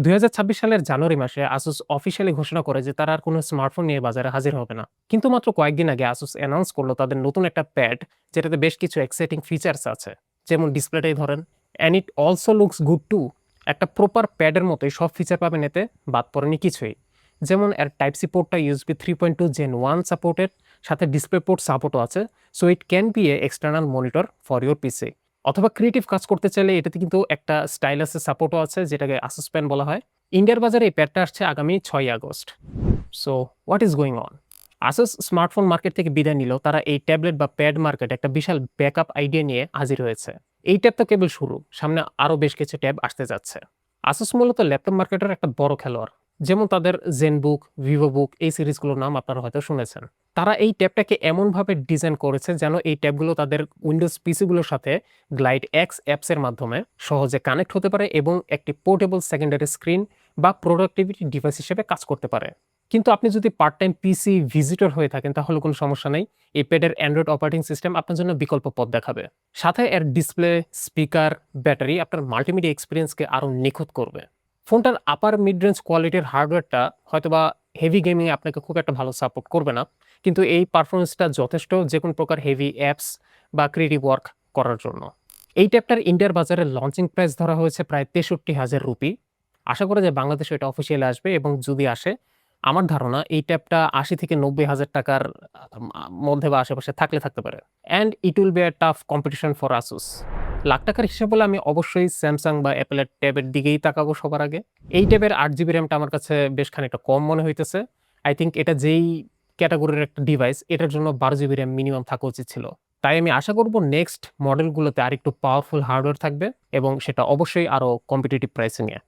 2026 সালের জানুয়ারি মাসে Asus officially ঘোষণা করে যে তারা আর কোনো স্মার্টফোন নিয়ে বাজারে হাজির হবে না। কিন্তু মাত্র কয়েকদিন আগে আসুস অ্যানাউন্স করলো তাদের নতুন একটা প্যাড, যেটাতে বেশ কিছু এক্সাইটিং ফিচার্স আছে। যেমন ডিসপ্লেটাই ধরেন, and it also looks good too. একটা প্রপার প্যাডের মতোই সব ফিচার পাবেন এতে, বাদ পড়েনি কিছুই। যেমন এর টাইপ সি পোর্টটা ইউএসবি 3.2 জেন 1 সাপোর্টেড, সাথে ডিসপ্লে পোর্ট সাপোর্টও আছে। So it can be a external monitor for your PC. অথবা ক্রিয়েটিভ কাজ করতে চাইলে এটাতে কিন্তু একটা স্টাইলাসের সাপোর্টও আছে, যেটাকে আসুস পেন বলা হয়। ইন্ডিয়ার বাজারে এই প্যাডটা আসছে আগামী 6 August. So what is going on? Asus smartphone market থেকে বিদায় নিলেও তারা এই ট্যাবলেট বা প্যাড মার্কেট একটা বিশাল ব্যাকআপ আইডিয়া নিয়ে হাজির হয়েছে। এই ট্যাব তো কেবল শুরু, সামনে আরো বেশ কিছু ট্যাব আসতে যাচ্ছে। আসুস মূলত ল্যাপটপ মার্কেটের একটা বড় খেলোয়াড়। যেমন তাদের জেনবুক, ভিভোবুক এই সিরিজগুলোর নাম আপনারা হয়তো শুনেছেন। তারা এই ট্যাবটাকে এমনভাবে ডিজাইন করেছে যেন এই ট্যাবগুলো তাদের উইন্ডোজ পিসিগুলোর সাথে গ্লাইড এক্স অ্যাপসের মাধ্যমে সহজে কানেক্ট হতে পারে এবং একটি পোর্টেবল সেকেন্ডারি স্ক্রিন বা প্রোডাক্টিভিটি ডিভাইস হিসেবে কাজ করতে পারে। কিন্তু আপনি যদি পার্ট টাইম পিসি ভিজিটর হয়ে থাকেন তাহলে কোনো সমস্যা নেই। এই প্যাডের অ্যান্ড্রয়েড অপারেটিং সিস্টেম আপনার জন্য বিকল্প পথ দেখাবে। সাথে এর ডিসপ্লে, স্পিকার, ব্যাটারি আপনার মাল্টিমিডিয়া এক্সপিরিয়েন্সকে আরও নিখুঁত করবে। ফোনটার আপার মিড রেঞ্জ কোয়ালিটির হার্ডওয়্যারটা হয়তোবা হেভি গেমিংয়ে আপনাকে খুব একটা ভালো সাপোর্ট করবে না, কিন্তু এই পারফরমেন্সটা যথেষ্ট যে কোনো প্রকার হেভি অ্যাপস বা ক্রিয়েটিভ ওয়ার্ক করার জন্য। এই ট্যাবটার ইন্ডিয়ার বাজারে লঞ্চিং প্রাইস ধরা হয়েছে প্রায় 63,000 রুপি। আশা করা যায় বাংলাদেশে এটা অফিসিয়ালি আসবে, এবং যদি আসে আমার ধারণা এই ট্যাবটা 80,000 থেকে 90,000 টাকার মধ্যে বা আশেপাশে থাকতে পারে। And it will be a tough competition for Asus. Lakh টাকার হিসাব বলে আমি অবশ্যই স্যামসাং বা অ্যাপেলের ট্যাবের দিকেই তাকাবো সবার আগে। এই ট্যাবের 8 জিবি র্যামটা আমার কাছে বেশ খানিকটা কম মনে হইতেছে। আই থিঙ্ক এটা যেই ক্যাটাগরির একটা ডিভাইস, এটার জন্য 12 জিবি র্যাম মিনিমাম থাকা উচিত ছিল। তাই আমি আশা করব নেক্সট মডেলগুলোতে আরেকটু পাওয়ারফুল হার্ডওয়্যার থাকবে, এবং সেটা অবশ্যই আরো কম্পিটিটিভ প্রাইসিং এ।